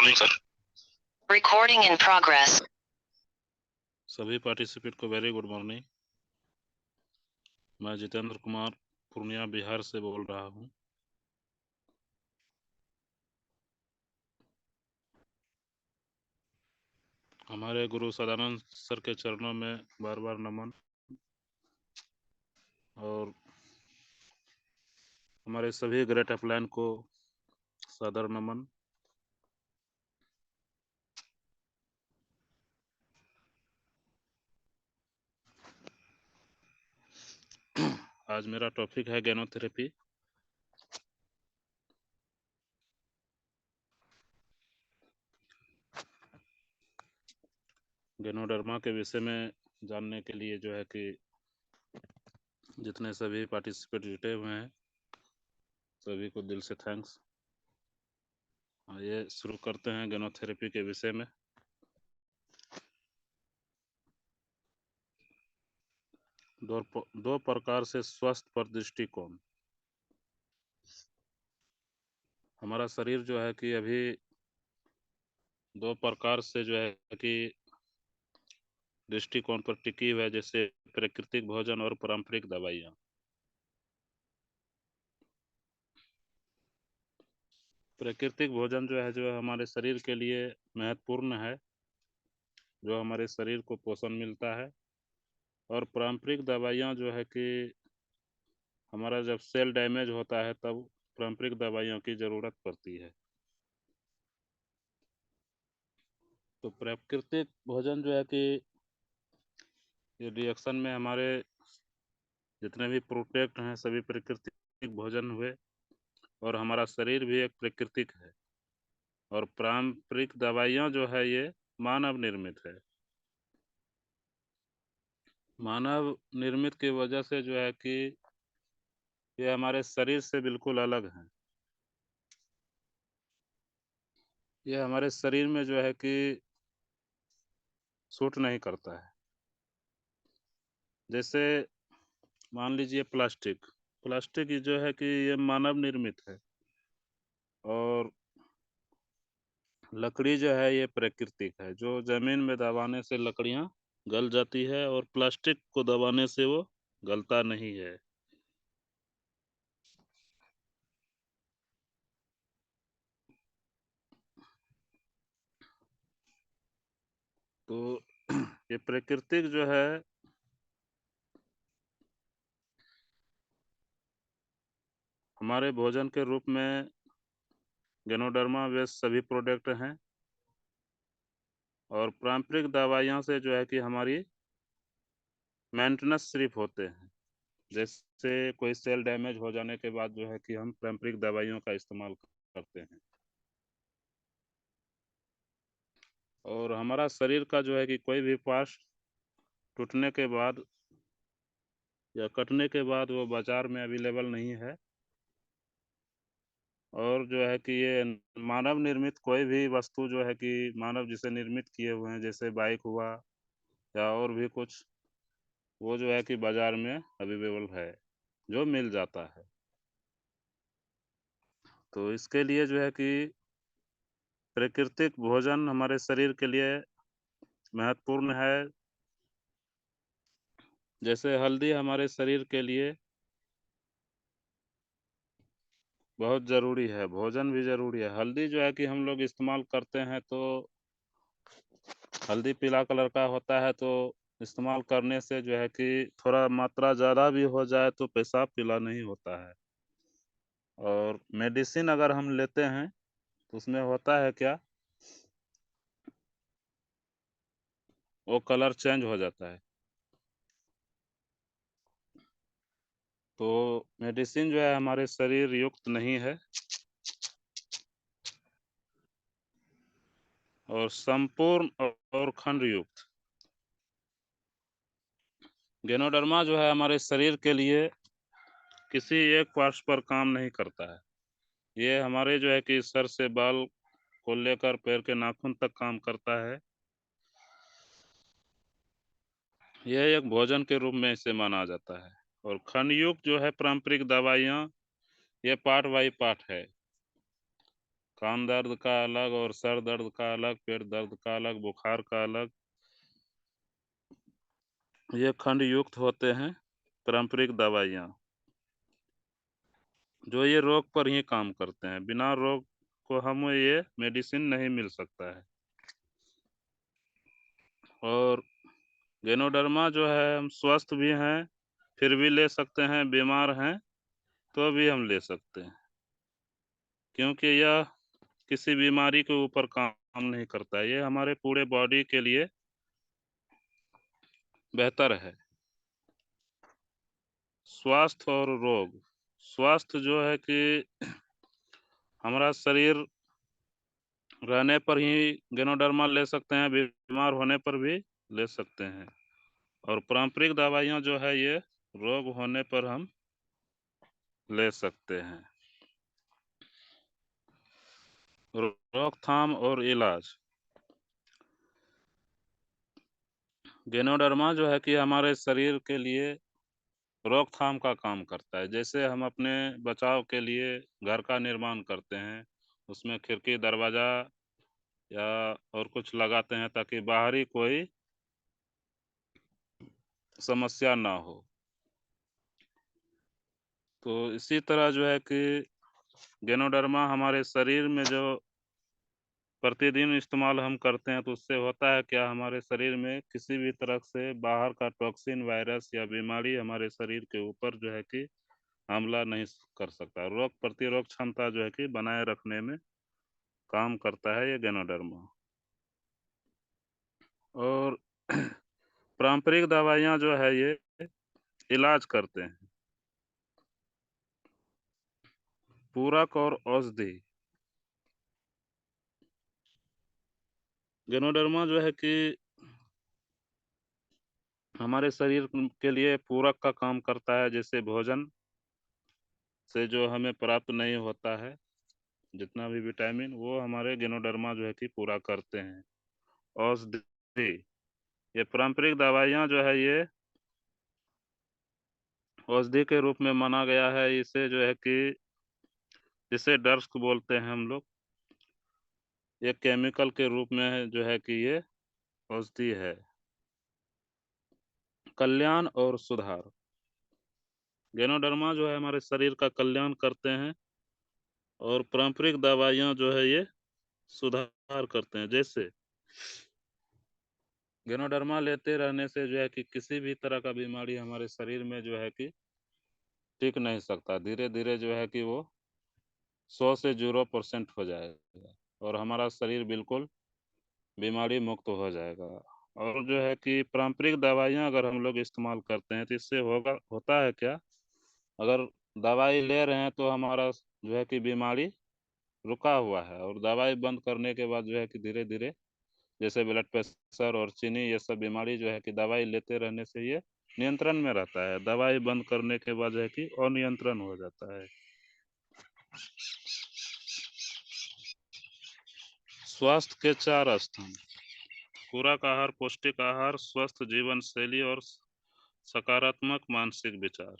Morning sir. Recording in progress. सभी participant को very good morning. मैं जितेंद्र कुमार पूर्णिया बिहार से बोल रहा हूँ। हमारे गुरु सदानंद सर के चरणों में बार बार नमन और हमारे सभी ग्रेट अपलाइन को सादर नमन। आज मेरा टॉपिक है गैनोथेरेपी। गैनोडर्मा के विषय में जानने के लिए जो है कि जितने सभी पार्टिसिपेंट जुटे हुए हैं सभी को दिल से थैंक्स। आइए शुरू करते हैं गैनोथेरेपी के विषय में। दो प्रकार से स्वस्थ पर दृष्टिकोण। हमारा शरीर जो है कि अभी दो प्रकार से जो है कि दृष्टिकोण पर टिकी हुई है, जैसे प्राकृतिक भोजन और पारंपरिक दवाइयाँ। प्राकृतिक भोजन जो है जो हमारे शरीर के लिए महत्वपूर्ण है, जो हमारे शरीर को पोषण मिलता है, और पारंपरिक दवाइयाँ जो है कि हमारा जब सेल डैमेज होता है तब पारंपरिक दवाइयों की ज़रूरत पड़ती है। तो प्राकृतिक भोजन जो है कि ये रिएक्शन में हमारे जितने भी प्रोडक्ट हैं सभी प्राकृतिक भोजन हुए, और हमारा शरीर भी एक प्राकृतिक है, और पारंपरिक दवाइयाँ जो है ये मानव निर्मित है। मानव निर्मित की वजह से जो है कि ये हमारे शरीर से बिल्कुल अलग है। ये हमारे शरीर में जो है कि सूट नहीं करता है। जैसे मान लीजिए प्लास्टिक जो है कि ये मानव निर्मित है, और लकड़ी जो है ये प्राकृतिक है। जो जमीन में दबाने से लकड़ियाँ गल जाती है, और प्लास्टिक को दबाने से वो गलता नहीं है। तो ये प्राकृतिक जो है हमारे भोजन के रूप में गैनोडर्मा बेस्ड सभी प्रोडक्ट हैं, और पारंपरिक दवाइयों से जो है कि हमारी मेंटेनेंस सिर्फ होते हैं। जैसे कोई सेल डैमेज हो जाने के बाद जो है कि हम पारंपरिक दवाइयों का इस्तेमाल करते हैं, और हमारा शरीर का जो है कि कोई भी पार्ट टूटने के बाद या कटने के बाद वो बाजार में अवेलेबल नहीं है। और जो है कि ये मानव निर्मित कोई भी वस्तु जो है कि मानव जिसे निर्मित किए हुए हैं, जैसे बाइक हुआ या और भी कुछ, वो जो है कि बाजार में अवेलेबल है, जो मिल जाता है। तो इसके लिए जो है कि प्राकृतिक भोजन हमारे शरीर के लिए महत्वपूर्ण है। जैसे हल्दी हमारे शरीर के लिए बहुत ज़रूरी है, भोजन भी ज़रूरी है। हल्दी जो है कि हम लोग इस्तेमाल करते हैं तो हल्दी पीला कलर का होता है, तो इस्तेमाल करने से जो है कि थोड़ा मात्रा ज़्यादा भी हो जाए तो पेशाब पीला नहीं होता है। और मेडिसिन अगर हम लेते हैं तो उसमें होता है क्या, वो कलर चेंज हो जाता है। तो मेडिसिन जो है हमारे शरीर युक्त नहीं है, और संपूर्ण और खंड युक्त। गैनोडर्मा जो है हमारे शरीर के लिए किसी एक पार्ट्स पर काम नहीं करता है। ये हमारे जो है कि सर से बाल को लेकर पैर के नाखून तक काम करता है। यह एक भोजन के रूप में इसे माना जाता है। और खंडयुक्त जो है पारंपरिक दवाइयाँ, ये पार्ट बाई पार्ट है। कान दर्द का अलग और सर दर्द का अलग, पेट दर्द का अलग, बुखार का अलग, ये खंड युक्त होते हैं पारंपरिक दवाइयाँ, जो ये रोग पर ही काम करते हैं। बिना रोग को हमें ये मेडिसिन नहीं मिल सकता है। और गेनोडर्मा जो है, हम स्वस्थ भी हैं फिर भी ले सकते हैं, बीमार हैं तो भी हम ले सकते हैं, क्योंकि यह किसी बीमारी के ऊपर काम नहीं करता है। ये हमारे पूरे बॉडी के लिए बेहतर है। स्वास्थ्य और रोग। स्वास्थ्य जो है कि हमारा शरीर रहने पर ही गेनोडर्मा ले सकते हैं, बीमार होने पर भी ले सकते हैं। और पारंपरिक दवाइयाँ जो है ये रोग होने पर हम ले सकते हैं। रोकथाम और इलाज। गेनोडर्मा जो है कि हमारे शरीर के लिए रोकथाम का काम करता है। जैसे हम अपने बचाव के लिए घर का निर्माण करते हैं, उसमें खिड़की दरवाजा या और कुछ लगाते हैं ताकि बाहरी कोई समस्या ना हो। तो इसी तरह जो है कि गेनोडर्मा हमारे शरीर में जो प्रतिदिन इस्तेमाल हम करते हैं, तो उससे होता है क्या, हमारे शरीर में किसी भी तरह से बाहर का टॉक्सिन, वायरस या बीमारी हमारे शरीर के ऊपर जो है कि हमला नहीं कर सकता। रोग प्रतिरोध क्षमता जो है कि बनाए रखने में काम करता है ये गेनोडर्मा। और पारंपरिक दवाइयाँ जो है ये इलाज करते हैं। पूरक और औषधि। गेनोडर्मा जो है कि हमारे शरीर के लिए पूरक का काम करता है। जैसे भोजन से जो हमें प्राप्त नहीं होता है जितना भी विटामिन, वो हमारे गेनोडर्मा जो है कि पूरा करते हैं। औषधि। ये पारंपरिक दवाइयाँ जो है ये औषधि के रूप में माना गया है। इसे जो है कि जिसे ड्रग्स बोलते हैं हम लोग, ये केमिकल के रूप में है जो है कि ये औषधि है। कल्याण और सुधार। गेनोडर्मा जो है हमारे शरीर का कल्याण करते हैं और पारंपरिक दवाइयाँ जो है ये सुधार करते हैं। जैसे गेनोडर्मा लेते रहने से जो है कि किसी भी तरह का बीमारी हमारे शरीर में जो है कि टिक नहीं सकता। धीरे धीरे जो है कि वो 100 से 0% हो जाएगा और हमारा शरीर बिल्कुल बीमारी मुक्त हो जाएगा। और जो है कि पारंपरिक दवाइयाँ अगर हम लोग इस्तेमाल करते हैं तो इससे होता है क्या, अगर दवाई ले रहे हैं तो हमारा जो है कि बीमारी रुका हुआ है, और दवाई बंद करने के बाद जो है कि धीरे धीरे जैसे ब्लड प्रेशर और चीनी, ये सब बीमारी जो है कि दवाई लेते रहने से ये नियंत्रण में रहता है। दवाई बंद करने के बाद जो है कि अनियंत्रण हो जाता है। स्वास्थ्य के 4 स्तंभ। पूरक आहार, पौष्टिक आहार, स्वस्थ जीवन शैली और सकारात्मक मानसिक विचार।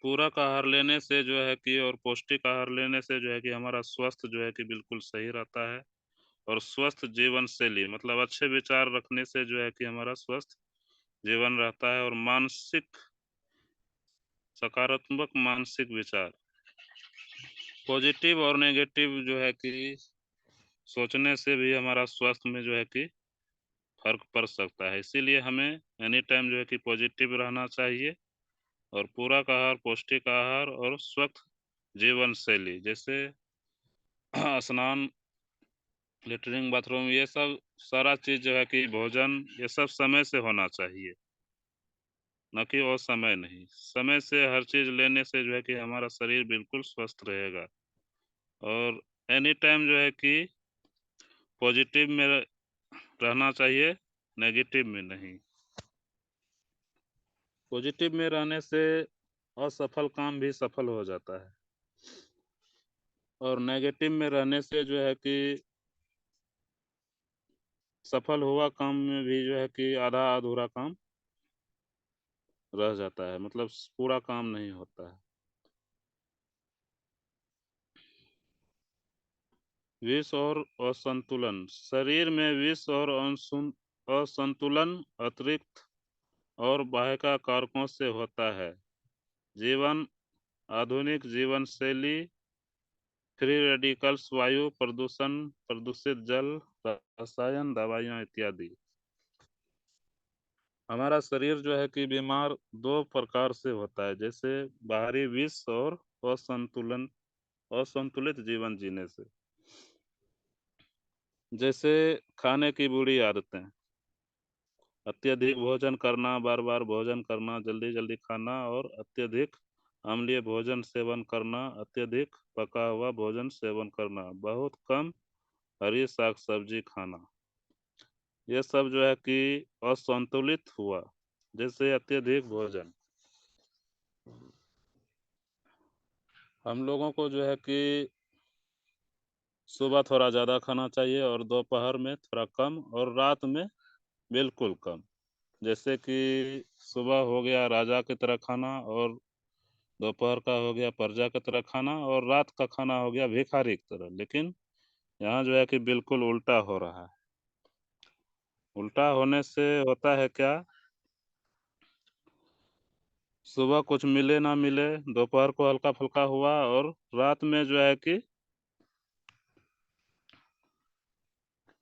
पूरक आहार लेने से जो है कि और पौष्टिक आहार लेने से जो है कि हमारा स्वास्थ्य जो है कि बिल्कुल सही रहता है। और स्वस्थ जीवन शैली मतलब अच्छे विचार रखने से जो है कि हमारा स्वस्थ जीवन रहता है। और मानसिक सकारात्मक मानसिक विचार, पॉजिटिव और नेगेटिव जो है कि सोचने से भी हमारा स्वास्थ्य में जो है कि फर्क पड़ सकता है। इसीलिए हमें एनी टाइम जो है कि पॉजिटिव रहना चाहिए। और पूरक आहार, पौष्टिक आहार और स्वस्थ जीवन शैली, जैसे स्नान, लेटरिन, बाथरूम, ये सब सारा चीज जो है कि भोजन, ये सब समय से होना चाहिए, न कि वो समय नहीं। समय से हर चीज लेने से जो है कि हमारा शरीर बिल्कुल स्वस्थ रहेगा। और एनी टाइम जो है कि पॉजिटिव में रहना चाहिए, नेगेटिव में नहीं। पॉजिटिव में रहने से असफल काम भी सफल हो जाता है, और नेगेटिव में रहने से जो है कि सफल हुआ काम में भी जो है कि आधा अधूरा काम रह जाता है, मतलब पूरा काम नहीं होता है। विष और असंतुलन। शरीर में विष और असंतुलन अतिरिक्त और बाह्य कारकों से होता है। आधुनिक जीवन शैली, फ्री रेडिकल्स, वायु प्रदूषण, प्रदूषित जल, रसायन, दवाइयाँ इत्यादि। हमारा शरीर जो है कि बीमार दो प्रकार से होता है, जैसे बाहरी विष और असंतुलित जीवन जीने से। जैसे खाने की बुरी आदतें, अत्यधिक भोजन करना, बार बार भोजन करना, जल्दी जल्दी खाना और अत्यधिक अम्लीय भोजन सेवन करना, अत्यधिक पका हुआ भोजन सेवन करना, बहुत कम हरी साग सब्जी खाना, ये सब जो है कि असंतुलित हुआ। जैसे अत्यधिक भोजन, हम लोगों को जो है कि सुबह थोड़ा ज़्यादा खाना चाहिए और दोपहर में थोड़ा कम और रात में बिल्कुल कम। जैसे कि सुबह हो गया राजा की तरह खाना और दोपहर का हो गया प्रजा की तरह खाना और रात का खाना हो गया भिखारी की तरह। लेकिन यहाँ जो है कि बिल्कुल उल्टा हो रहा है। उल्टा होने से होता है क्या, सुबह कुछ मिले ना मिले, दोपहर को हल्का फुल्का हुआ और रात में जो है कि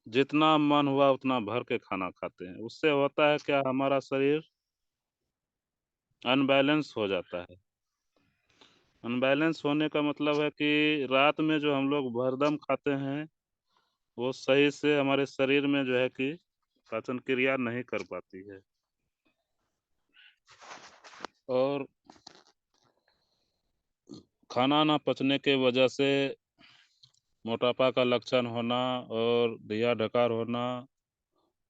जितना मन हुआ उतना भर के खाना खाते हैं। उससे होता है क्या, हमारा शरीर अनबैलेंस हो जाता है। अनबैलेंस होने का मतलब है कि रात में जो हम लोग भरदम खाते हैं वो सही से हमारे शरीर में जो है कि पाचन क्रिया नहीं कर पाती है और खाना ना पचने के वजह से मोटापा का लक्षण होना और दिया ढकार होना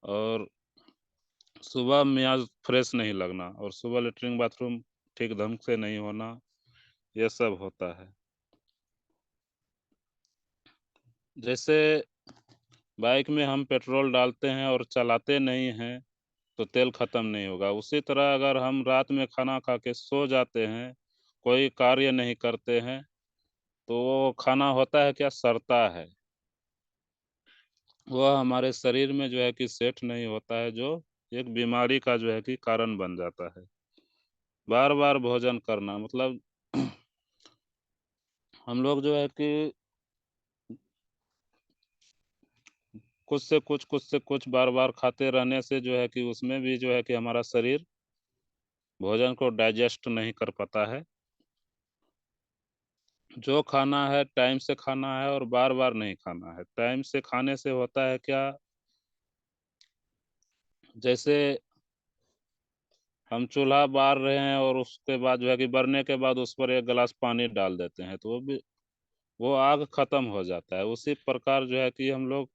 और सुबह मियाज फ्रेश नहीं लगना और सुबह लेटरिन बाथरूम ठीक ढंग से नहीं होना, ये सब होता है। जैसे बाइक में हम पेट्रोल डालते हैं और चलाते नहीं हैं तो तेल खत्म नहीं होगा। उसी तरह अगर हम रात में खाना खा के सो जाते हैं, कोई कार्य नहीं करते हैं, तो वो खाना होता है क्या, सड़ता है। वह हमारे शरीर में जो है कि सेट नहीं होता है, जो एक बीमारी का जो है कि कारण बन जाता है। बार बार भोजन करना मतलब हम लोग जो है कि कुछ से कुछ बार बार खाते रहने से जो है कि उसमें भी जो है कि हमारा शरीर भोजन को डाइजेस्ट नहीं कर पाता है। जो खाना है टाइम से खाना है और बार बार नहीं खाना है। टाइम से खाने से होता है क्या, जैसे हम चूल्हा बार रहे हैं और उसके बाद जो है कि बरने के बाद उस पर एक गिलास पानी डाल देते हैं तो वो आग खत्म हो जाता है। उसी प्रकार जो है कि हम लोग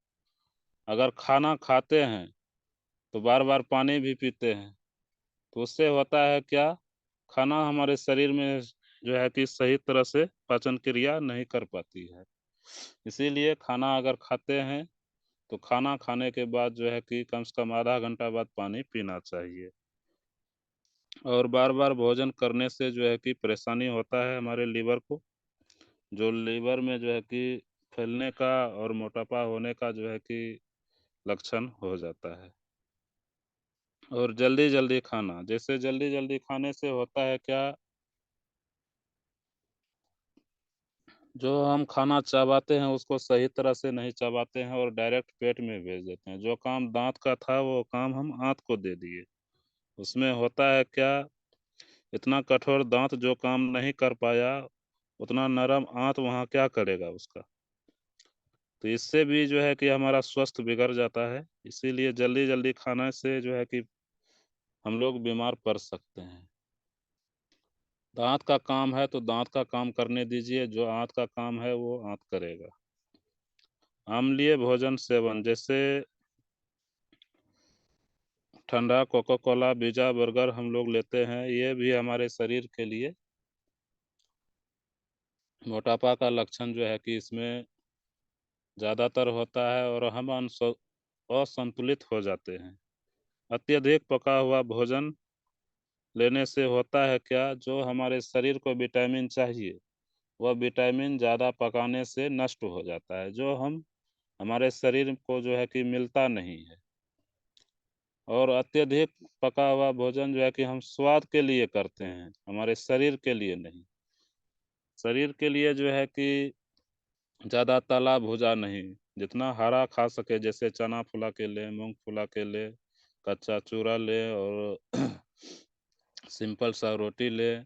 अगर खाना खाते हैं तो बार बार पानी भी पीते हैं, तो उससे होता है क्या, खाना हमारे शरीर में जो है कि सही तरह से पाचन क्रिया नहीं कर पाती है। इसीलिए खाना अगर खाते हैं तो खाना खाने के बाद जो है कि कम से कम आधा घंटा बाद पानी पीना चाहिए। और बार बार भोजन करने से जो है कि परेशानी होता है हमारे लीवर को, जो लीवर में जो है कि फैलने का और मोटापा होने का जो है कि लक्षण हो जाता है। और जल्दी जल्दी खाना, जैसे जल्दी जल्दी खाने से होता है क्या, जो हम खाना चबाते हैं उसको सही तरह से नहीं चबाते हैं और डायरेक्ट पेट में भेज देते हैं। जो काम दांत का था वो काम हम आंत को दे दिए। उसमें होता है क्या, इतना कठोर दांत जो काम नहीं कर पाया, उतना नरम आंत वहाँ क्या करेगा उसका। तो इससे भी जो है कि हमारा स्वास्थ्य बिगड़ जाता है। इसीलिए जल्दी जल्दी खाने से जो है कि हम लोग बीमार पड़ सकते हैं। दांत का काम है तो दांत का काम करने दीजिए, जो आंत का काम है वो आंत करेगा। अम्लीय भोजन सेवन, जैसे ठंडा कोका कोला, पिज्जा, बर्गर हम लोग लेते हैं, ये भी हमारे शरीर के लिए मोटापा का लक्षण जो है कि इसमें ज़्यादातर होता है और हम असंतुलित हो जाते हैं। अत्यधिक पका हुआ भोजन लेने से होता है क्या, जो हमारे शरीर को विटामिन चाहिए वह विटामिन ज़्यादा पकाने से नष्ट हो जाता है, जो हमारे शरीर को जो है कि मिलता नहीं है। और अत्यधिक पका हुआ भोजन जो है कि हम स्वाद के लिए करते हैं, हमारे शरीर के लिए नहीं। शरीर के लिए जो है कि ज़्यादा तला भुजा नहीं, जितना हरा खा सके, जैसे चना फुला के लें, मूँग फुला के लें, कच्चा चूरा लें और सिंपल सा रोटी लें।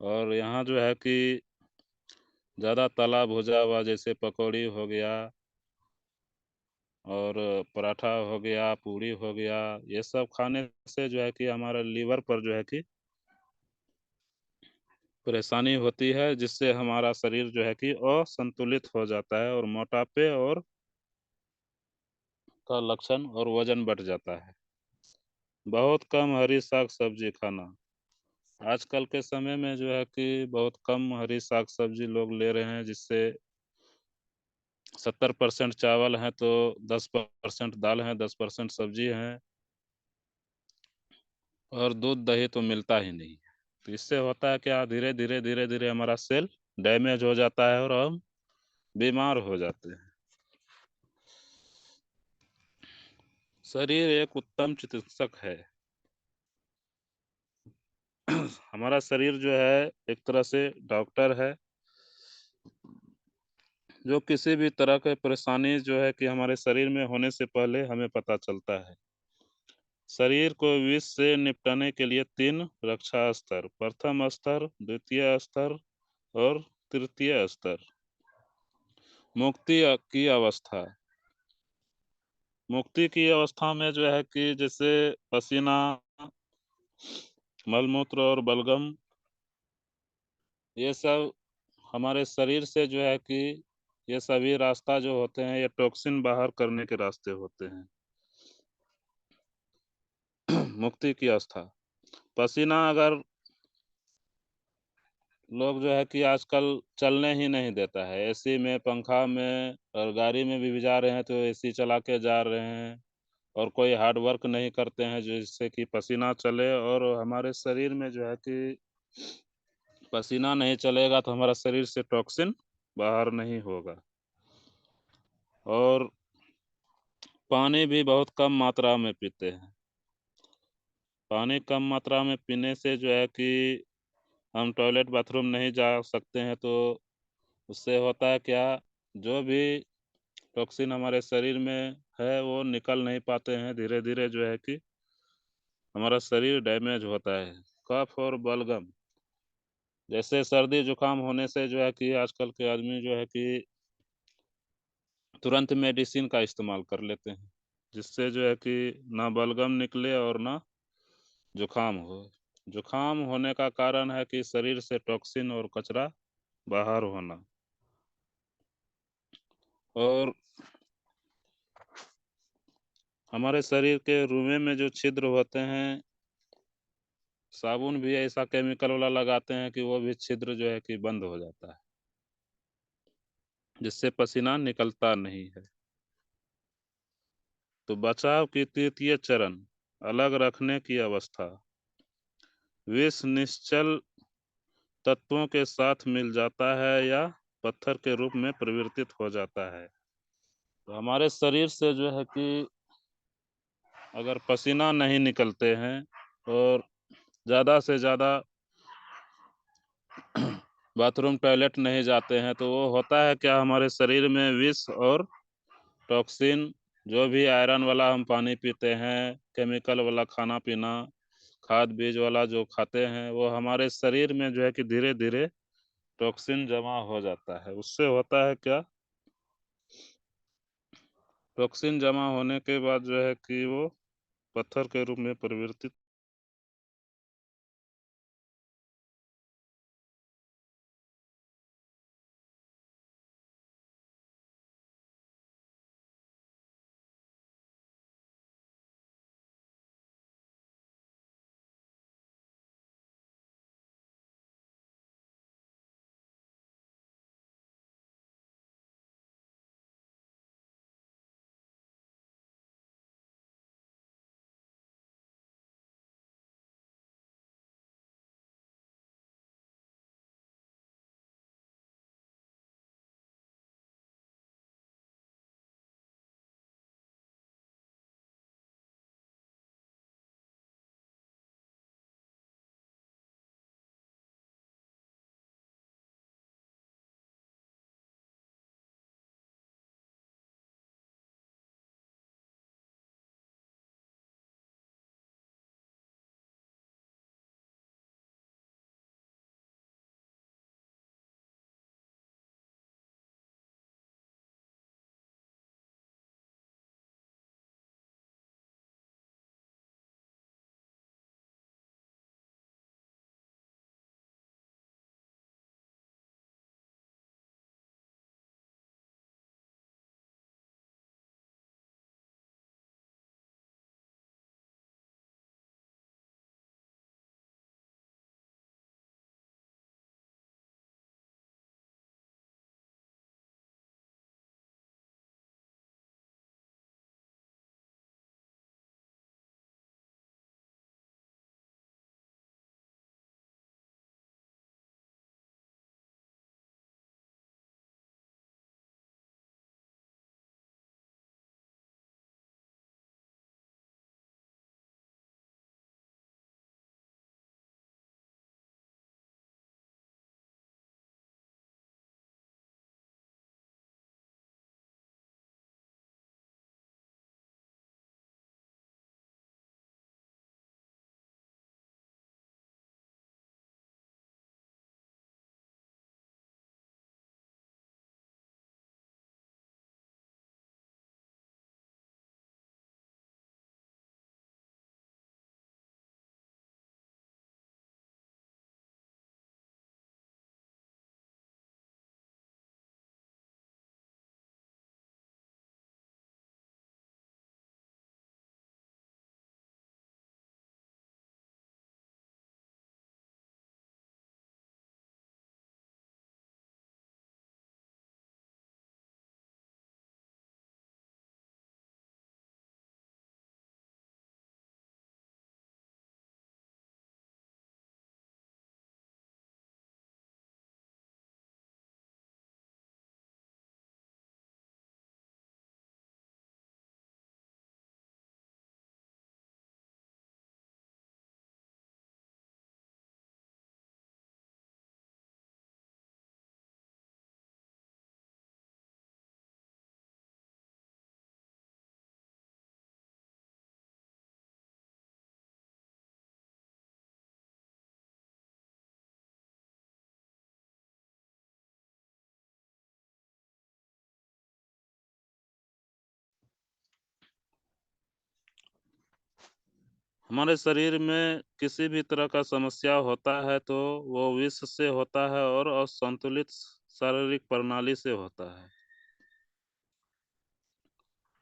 और यहाँ जो है कि ज़्यादा तला भुजा हुआ जैसे पकौड़ी हो गया और पराठा हो गया, पूड़ी हो गया, ये सब खाने से जो है कि हमारा लीवर पर जो है कि परेशानी होती है, जिससे हमारा शरीर जो है कि असंतुलित हो जाता है और मोटापे और का लक्षण और वजन बढ़ जाता है। बहुत कम हरी साग-सब्ज़ी खाना। आजकल के समय में जो है कि बहुत कम हरी साग-सब्ज़ी लोग ले रहे हैं, जिससे 70% चावल है तो 10% दाल है, 10% सब्ज़ी है और दूध, दही तो मिलता ही नहीं है। तो इससे होता है क्या, धीरे-धीरे, धीरे-धीरे हमारा सेल डैमेज हो जाता है और हम बीमार हो जाते हैं। शरीर एक उत्तम चिकित्सक है। हमारा शरीर जो है एक तरह से डॉक्टर है, जो किसी भी तरह के परेशानी जो है कि हमारे शरीर में होने से पहले हमें पता चलता है। शरीर को विष से निपटाने के लिए 3 रक्षा स्तर, प्रथम स्तर, द्वितीय स्तर और तृतीय स्तर। मुक्ति की अवस्था। मुक्ति की अवस्था में जो है कि जैसे पसीना, मलमूत्र और बलगम, ये सब हमारे शरीर से जो है कि ये सभी रास्ता जो होते हैं, ये टॉक्सिन बाहर करने के रास्ते होते हैं। मुक्ति की अवस्था। पसीना अगर लोग जो है कि आजकल चलने ही नहीं देता है, एसी में, पंखा में और गाड़ी में भी जा रहे हैं तो एसी चला के जा रहे हैं और कोई हार्ड वर्क नहीं करते हैं जिससे कि पसीना चले। और हमारे शरीर में जो है कि पसीना नहीं चलेगा तो हमारा शरीर से टॉक्सिन बाहर नहीं होगा। और पानी भी बहुत कम मात्रा में पीते हैं। पानी कम मात्रा में पीने से जो है कि हम टॉयलेट बाथरूम नहीं जा सकते हैं, तो उससे होता है क्या, जो भी टॉक्सिन हमारे शरीर में है वो निकल नहीं पाते हैं, धीरे-धीरे जो है कि हमारा शरीर डैमेज होता है। कफ और बलगम, जैसे सर्दी जुकाम होने से जो है कि आजकल के आदमी जो है कि तुरंत मेडिसिन का इस्तेमाल कर लेते हैं, जिससे जो है कि ना बलगम निकले और ना जुकाम हो। जुकाम होने का कारण है कि शरीर से टॉक्सिन और कचरा बाहर होना। और हमारे शरीर के रुएं में जो छिद्र होते हैं, साबुन भी ऐसा केमिकल वाला लगाते हैं कि वो भी छिद्र जो है कि बंद हो जाता है, जिससे पसीना निकलता नहीं है। तो बचाव की तृतीय चरण, अलग रखने की अवस्था। विष निश्चल तत्वों के साथ मिल जाता है या पत्थर के रूप में परिवर्तित हो जाता है। तो हमारे शरीर से जो है कि अगर पसीना नहीं निकलते हैं और ज़्यादा से ज़्यादा बाथरूम, टॉयलेट नहीं जाते हैं, तो वो होता है क्या, हमारे शरीर में विष और टॉक्सिन, जो भी आयरन वाला हम पानी पीते हैं, केमिकल वाला खाना-पीना, खाद बीज वाला जो खाते हैं, वो हमारे शरीर में जो है कि धीरे-धीरे टॉक्सिन जमा हो जाता है। उससे होता है क्या, टॉक्सिन जमा होने के बाद जो है कि वो पत्थर के रूप में परिवर्तित हमारे शरीर में किसी भी तरह का समस्या होता है तो वो विष से होता है और असंतुलित शारीरिक प्रणाली से होता है,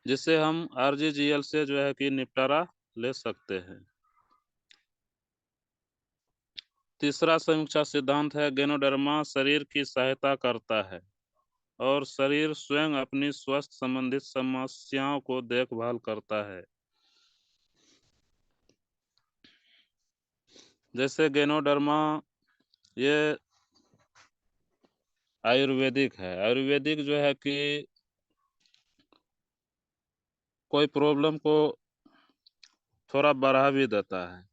जिससे हम आरजीजीएल से जो है कि निपटारा ले सकते हैं। तीसरा समीक्षा सिद्धांत है गैनोडर्मा शरीर की सहायता करता है और शरीर स्वयं अपनी स्वास्थ्य संबंधित समस्याओं को देखभाल करता है। जैसे गैनोडर्मा ये आयुर्वेदिक है। आयुर्वेदिक जो है कि कोई प्रॉब्लम को थोड़ा बढ़ा भी देता है,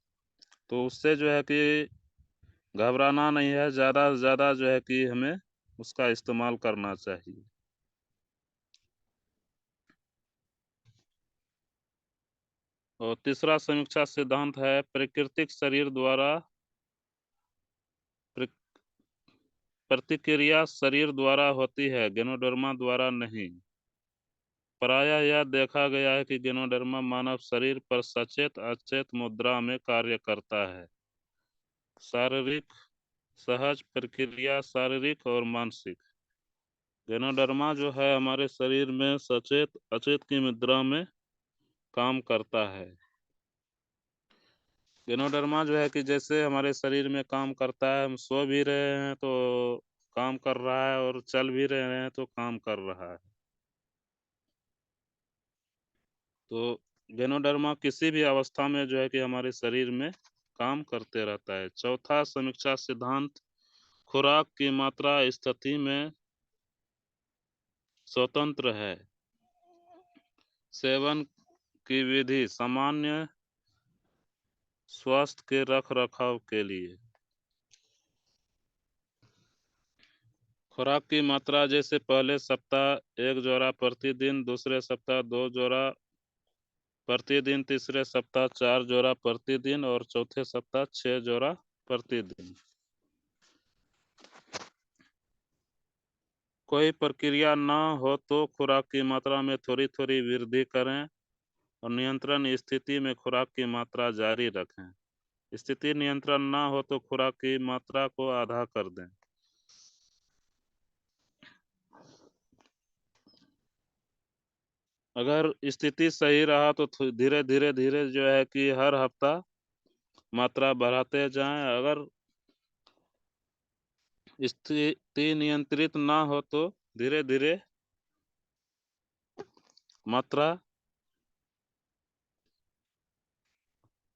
तो उससे जो है कि घबराना नहीं है, ज़्यादा से ज़्यादा जो है कि हमें उसका इस्तेमाल करना चाहिए। और तीसरा समीक्षा सिद्धांत है प्राकृतिक शरीर द्वारा प्र- प्रतिक्रिया शरीर द्वारा होती है, गैनोडर्मा द्वारा नहीं। प्रायः यह देखा गया है कि गैनोडर्मा मानव शरीर पर सचेत अचेत मुद्रा में कार्य करता है। शारीरिक सहज प्रक्रिया, शारीरिक और मानसिक। गैनोडर्मा जो है हमारे शरीर में सचेत अचेत की मुद्रा में काम करता है। गैनोडर्मा जो है कि जैसे हमारे शरीर में काम करता है, हम सो भी रहे हैं तो काम कर रहा है और चल भी रहे हैं तो काम कर रहा है। तो गैनोडर्मा किसी भी अवस्था में जो है कि हमारे शरीर में काम करते रहता है। चौथा समीक्षा सिद्धांत खुराक की मात्रा स्थिति में स्वतंत्र है। सेवन की विधि सामान्य स्वास्थ्य के रख रखाव के लिए। खुराक की मात्रा जैसे पहले सप्ताह 1 जोड़ा प्रतिदिन, दूसरे सप्ताह 2 जोड़ा प्रतिदिन, तीसरे सप्ताह 4 जोड़ा प्रतिदिन और चौथे सप्ताह 6 जोड़ा प्रतिदिन। कोई प्रक्रिया न हो तो खुराक की मात्रा में थोड़ी थोड़ी वृद्धि करें और नियंत्रण स्थिति में खुराक की मात्रा जारी रखें। स्थिति नियंत्रण न हो तो खुराक की मात्रा को आधा कर दें। अगर स्थिति सही रहा तो धीरे धीरे धीरे जो है कि हर हफ्ता मात्रा बढ़ाते जाएं। अगर स्थिति नियंत्रित ना हो तो धीरे धीरे मात्रा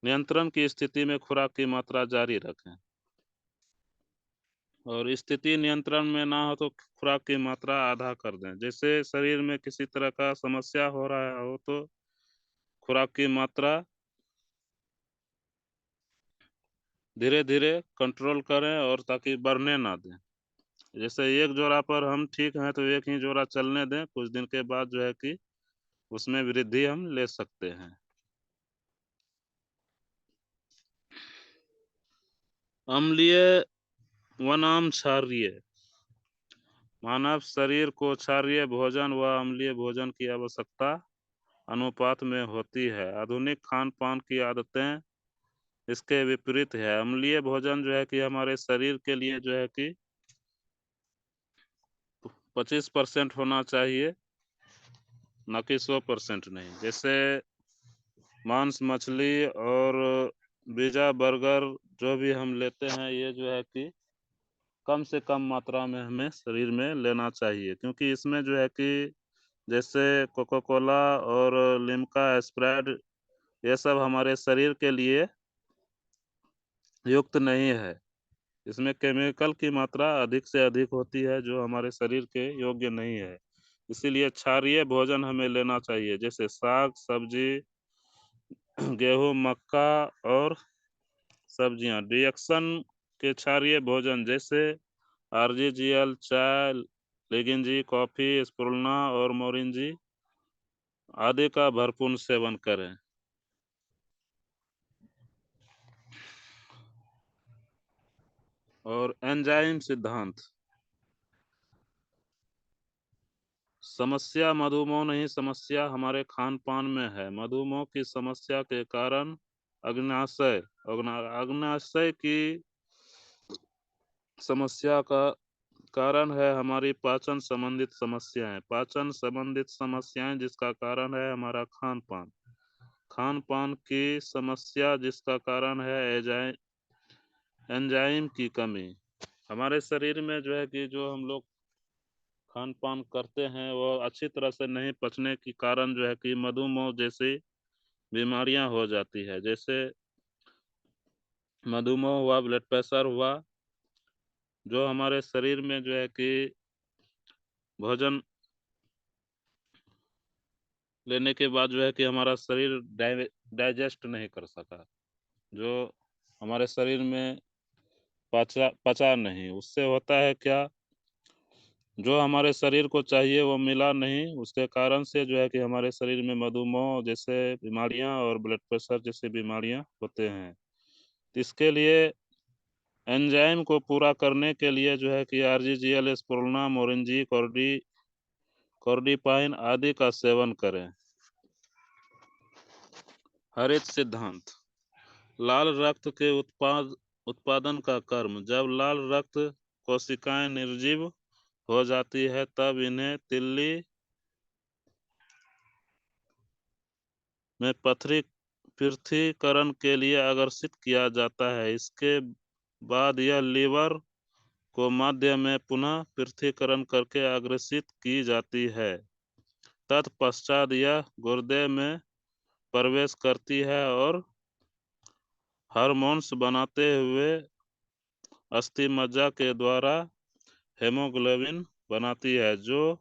नियंत्रण की स्थिति में खुराक की मात्रा जारी रखें और स्थिति नियंत्रण में ना हो तो खुराक की मात्रा आधा कर दें। जैसे शरीर में किसी तरह का समस्या हो रहा हो तो खुराक की मात्रा धीरे धीरे कंट्रोल करें और ताकि बढ़ने ना दें। जैसे एक जोड़ा पर हम ठीक हैं तो एक ही जोड़ा चलने दें, कुछ दिन के बाद जो है कि उसमें वृद्धि हम ले सकते हैं। अम्लीय वनाम क्षारीय। मानव शरीर को क्षारीय भोजन व अम्लीय भोजन की आवश्यकता अनुपात में होती है। आधुनिक खान पान की आदतें इसके विपरीत है। अम्लीय भोजन जो है कि हमारे शरीर के लिए जो है कि 25% होना चाहिए, न कि 100% नहीं। जैसे मांस, मछली और पिज्जा, बर्गर जो भी हम लेते हैं, ये जो है कि कम से कम मात्रा में हमें शरीर में लेना चाहिए, क्योंकि इसमें जो है कि जैसे कोका कोला और लिम्का, स्प्राइट, ये सब हमारे शरीर के लिए युक्त नहीं है। इसमें केमिकल की मात्रा अधिक से अधिक होती है जो हमारे शरीर के योग्य नहीं है। इसीलिए क्षारीय भोजन हमें लेना चाहिए, जैसे साग सब्जी, गेहूं, मक्का और सब्जियां। रिएक्शन के क्षारीय भोजन जैसे आरजीजीएल, चाय, लेगिंजी, कॉफी, स्प्रुलिना और मोरिंजी आदि का भरपूर सेवन करें। और एंजाइम सिद्धांत। समस्या मधुमेह नहीं, समस्या हमारे खान पान में है। मधुमेह की समस्या के कारण अग्नाशय की समस्या का कारण है हमारी पाचन संबंधित समस्याएं जिसका कारण है हमारा खान पान की समस्या जिसका कारण है एंजाइम की कमी। हमारे शरीर में जो है कि जो हम लोग खान पान करते हैं वो अच्छी तरह से नहीं पचने के कारण जो है कि मधुमेह जैसी बीमारियां हो जाती है। जैसे मधुमेह हुआ, ब्लड प्रेशर हुआ, जो हमारे शरीर में जो है कि भोजन लेने के बाद जो है कि हमारा शरीर डाइजेस्ट नहीं कर सका, जो हमारे शरीर में पचा नहीं, उससे होता है क्या, जो हमारे शरीर को चाहिए वो मिला नहीं, उसके कारण से जो है कि हमारे शरीर में मधुमेह जैसे बीमारियां और ब्लड प्रेशर जैसी बीमारियां होते हैं। इसके लिए एंजाइम को पूरा करने के लिए जो है कि आरजीजीएल, स्पुरुलिना, मोरिंजी, कॉर्डिपाइन आदि का सेवन करें। हरित सिद्धांत। लाल रक्त के उत्पादन का कर्म। जब लाल रक्त कोशिकाएं निर्जीव हो जाती है तब इन्हें तिल्ली में पृथक्करण के लिए अग्रेषित किया जाता है। इसके बाद यह लीवर को माध्य में पुनः पृथक्करण करके अग्रेषित की जाती है। तत्पश्चात यह गुर्दे में प्रवेश करती है और हार्मोन्स बनाते हुए अस्थिमज्जा के द्वारा हेमोग्लोबिन बनाती है, जो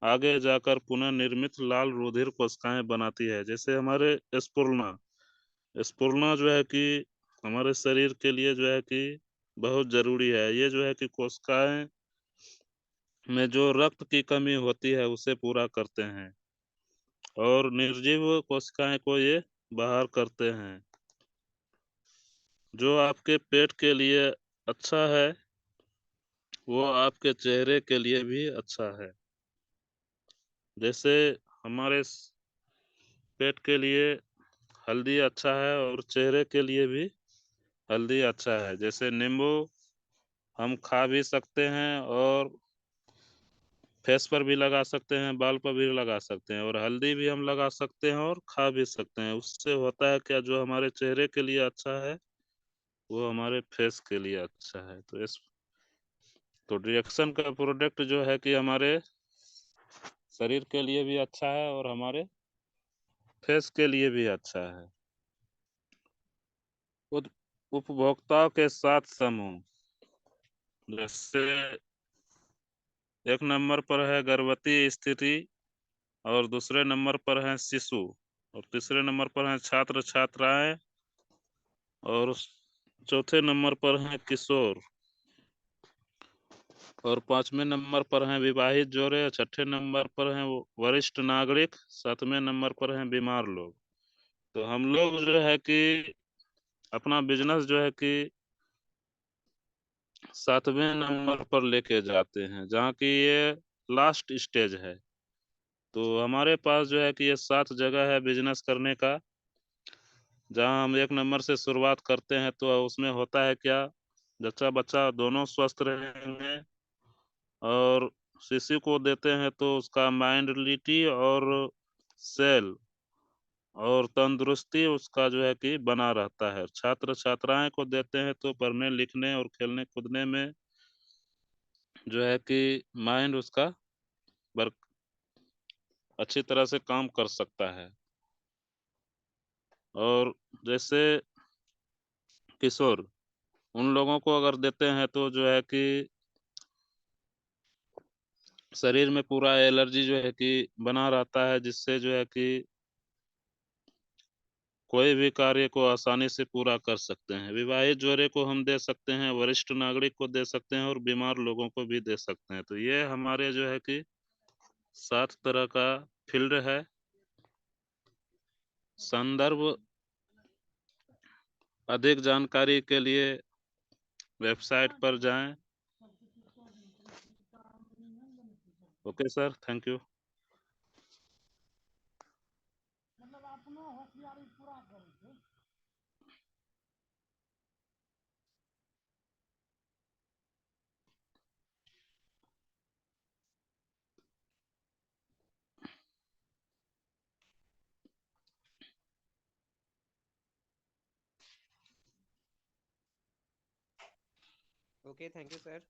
आगे जाकर पुनः निर्मित लाल रुधिर कोशिकाएं बनाती है। जैसे हमारे स्पुरुलिना जो है कि हमारे शरीर के लिए जो है कि बहुत जरूरी है। ये जो है कि कोशिकाएं में जो रक्त की कमी होती है उसे पूरा करते हैं और निर्जीव कोशिकाएं को ये बाहर करते हैं। जो आपके पेट के लिए अच्छा है वो आपके चेहरे के लिए भी अच्छा है। जैसे हमारे पेट के लिए हल्दी अच्छा है और चेहरे के लिए भी हल्दी अच्छा है। जैसे नींबू हम खा भी सकते हैं और फेस पर भी लगा सकते हैं, बाल पर भी लगा सकते हैं, और हल्दी भी हम लगा सकते हैं और खा भी सकते हैं। उससे होता है क्या, जो हमारे चेहरे के लिए अच्छा है वो हमारे फेस के लिए अच्छा है। तो रिएक्शन का प्रोडक्ट जो है कि हमारे शरीर के लिए भी अच्छा है और हमारे फेस के लिए भी अच्छा है। उपभोक्ताओं के साथ समूह। जैसे एक नंबर पर है गर्भवती स्थिति, और दूसरे नंबर पर है शिशु, और तीसरे नंबर पर है छात्र छात्राएं, और चौथे नंबर पर है किशोर, और पांचवें नंबर पर हैं विवाहित जोड़े, छठे नंबर पर हैं वरिष्ठ नागरिक, सातवें नंबर पर हैं बीमार लोग। तो हम लोग जो है कि अपना बिजनेस जो है कि सातवें नंबर पर लेके जाते हैं, जहाँ की ये लास्ट स्टेज है। तो हमारे पास जो है कि ये 7 जगह है बिजनेस करने का। जहाँ हम 1 नंबर से शुरुआत करते हैं तो उसमें होता है क्या, जच्चा बच्चा दोनों स्वस्थ रहेंगे, और शिशु को देते हैं तो उसका माइंडलिटी और सेल और तंदुरुस्ती उसका जो है कि बना रहता है। छात्र छात्राएं को देते हैं तो पढ़ने लिखने और खेलने कूदने में जो है कि माइंड उसका वर्क अच्छी तरह से काम कर सकता है। और जैसे किशोर, उन लोगों को अगर देते हैं तो जो है कि शरीर में पूरा एलर्जी जो है कि बना रहता है, जिससे जो है कि कोई भी कार्य को आसानी से पूरा कर सकते हैं। विवाहित जोड़े को हम दे सकते हैं, वरिष्ठ नागरिक को दे सकते हैं, और बीमार लोगों को भी दे सकते हैं। तो ये हमारे जो है कि 7 तरह का फील्ड है। संदर्भ अधिक जानकारी के लिए वेबसाइट पर जाएं। Okay sir, thank you. Okay, thank you, sir.